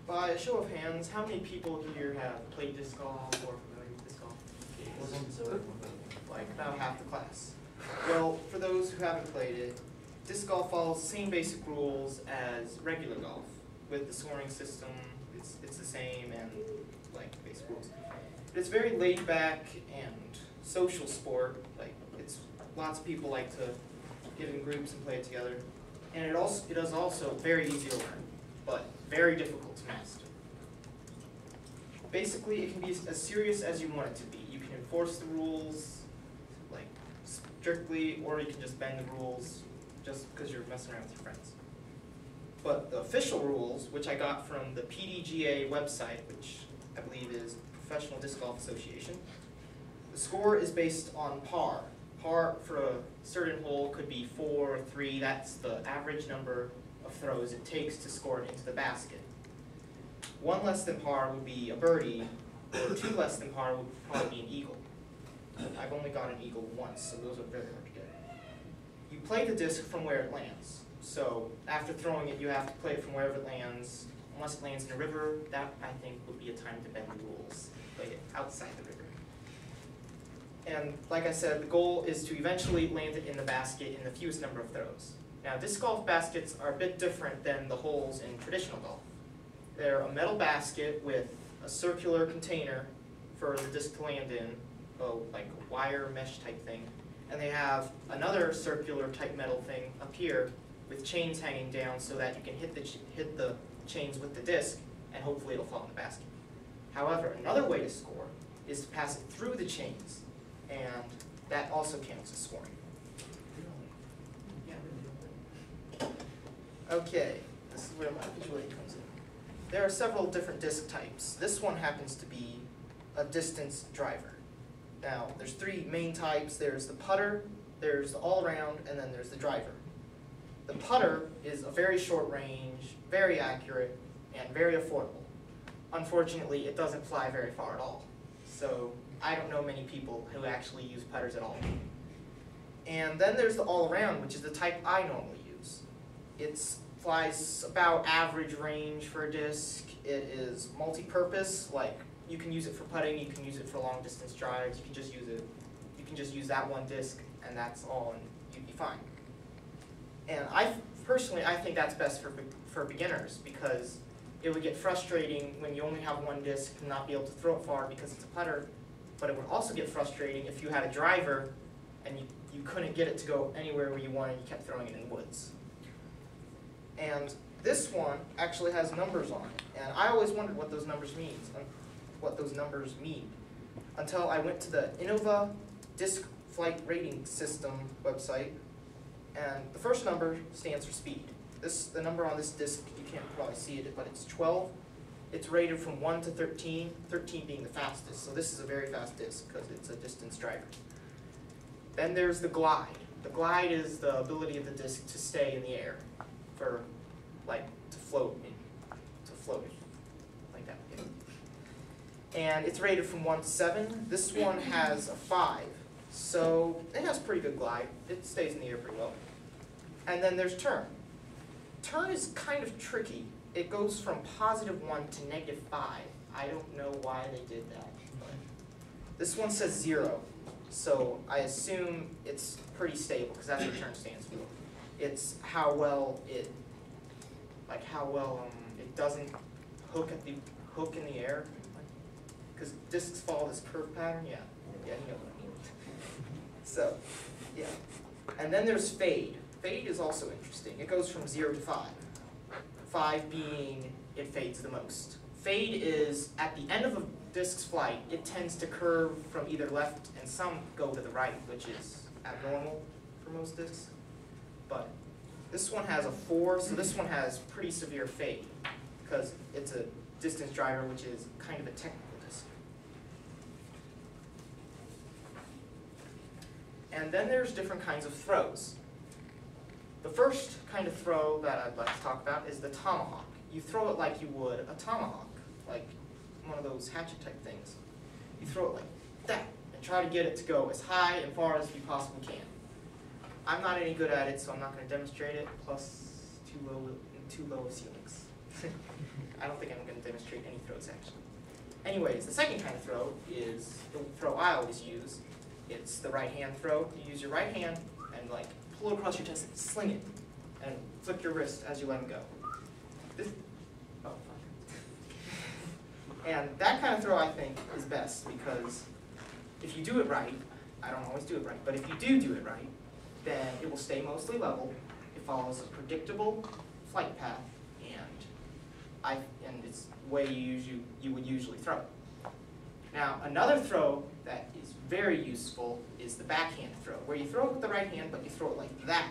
By a show of hands, how many people here have played disc golf or familiar with disc golf? Like about half the class. Well, for those who haven't played it, disc golf follows the same basic rules as regular golf. With the scoring system, it's the same and like basic rules. But it's very laid back and social sport. Like lots of people like to get in groups and play it together. And it is also very easy to learn, but very difficult to master. Basically, it can be as serious as you want it to be. You can enforce the rules like strictly, or you can just bend the rules just because you're messing around with your friends. But the official rules, which I got from the PDGA website, which I believe is Professional Disc Golf Association, the score is based on par. Par for a certain hole could be 4 or 3. That's the average number of throws it takes to score it into the basket. 1 less than par would be a birdie, or 2 less than par would probably be an eagle. I've only got an eagle once, so those are very hard to get. You play the disc from where it lands. So after throwing it, you have to play it from wherever it lands. Unless it lands in a river, that I think would be a time to bend the rules. Play it outside the river. And like I said, the goal is to eventually land it in the basket in the fewest number of throws. Now, disc golf baskets are a bit different than the holes in traditional golf. They're a metal basket with a circular container for the disc to land in, like a wire mesh type thing. And they have another circular type metal thing up here with chains hanging down so that you can hit the chains with the disc and hopefully it'll fall in the basket. However, another way to score is to pass it through the chains, and that also counts as scoring. Okay, this is where my visual aid comes in. There are several different disc types. This one happens to be a distance driver. Now, there's 3 main types. There's the putter, there's the all-around, and then there's the driver. The putter is a very short range, very accurate, and very affordable. Unfortunately, it doesn't fly very far at all. So I don't know many people who actually use putters at all. And then there's the all-around, which is the type I normally use. It flies about average range for a disc. It is multi-purpose, like you can use it for putting, you can use it for long-distance drives, you can just use that one disc, and that's all, and you'd be fine. And personally, I think that's best for beginners, because it would get frustrating when you only have one disc and not be able to throw it far because it's a putter, but it would also get frustrating if you had a driver and you couldn't get it to go anywhere where you wanted, you kept throwing it in the woods. And this one actually has numbers on it, and I always wondered what those numbers mean, until I went to the Innova Disc Flight Rating System website, and the first number stands for speed. The number on this disc, you can't probably see it, but it's 12. It's rated from 1 to 13, 13 being the fastest, so this is a very fast disc because it's a distance driver. Then there's the glide. The glide is the ability of the disc to stay in the air, for to float like that. And it's rated from 1 to 7. This one has a 5, so it has pretty good glide. It stays in the air pretty well. And then there's turn. Turn is kind of tricky. It goes from +1 to -5. I don't know why they did that, but this one says 0, so I assume it's pretty stable because that's what turn stands for. It's how well it doesn't hook in the air, because discs follow this curve pattern. Yeah, you know what I mean. So, yeah, and then there's fade. Fade is also interesting. It goes from 0 to 5. 5 being it fades the most. Fade is at the end of a disc's flight, it tends to curve from either left, and some go to the right, which is abnormal for most discs. But this one has a 4, so this one has pretty severe fade because it's a distance driver, which is kind of a technical disc. And then there's different kinds of throws. The first kind of throw that I'd like to talk about is the tomahawk. You throw it like you would a tomahawk, like one of those hatchet type things. You throw it like that and try to get it to go as high and far as you possibly can. I'm not any good at it, so I'm not going to demonstrate it, plus too low of ceilings. I don't think I'm going to demonstrate any throws actually. Anyways, the second kind of throw is the throw I always use. It's the right hand throw. You use your right hand and like pull it across your chest and sling it, and flick your wrist as you let him go. This, oh fuck. And that kind of throw I think is best because if you do it right, I don't always do it right, but if you do it right, then it will stay mostly level. It follows a predictable flight path, and it's the way you would usually throw. Now, another throw that is very useful is the backhand throw, where you throw it with the right hand, but you throw it like that,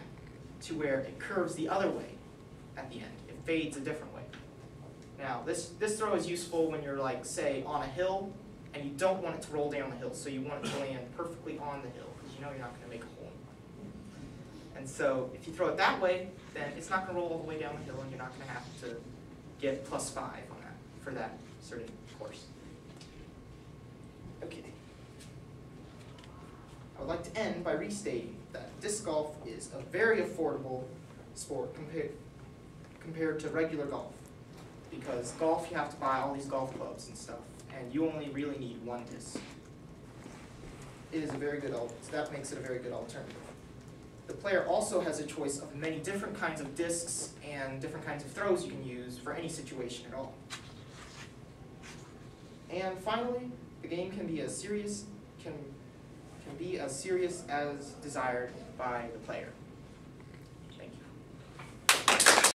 to where it curves the other way at the end. It fades a different way. Now, this throw is useful when you're, like, say, on a hill, and you don't want it to roll down the hill, so you want it to land perfectly on the hill, because you know you're not going to make a hole. And so, if you throw it that way, then it's not going to roll all the way down the hill, and you're not going to have to get +5 on that for that certain course. Okay. I would like to end by restating that disc golf is a very affordable sport compared to regular golf. Because golf, you have to buy all these golf clubs and stuff, and you only really need one disc. It is a very good, so that makes it a very good alternative. The player also has a choice of many different kinds of discs and different kinds of throws you can use for any situation at all. And finally, the game can be as serious as desired by the player.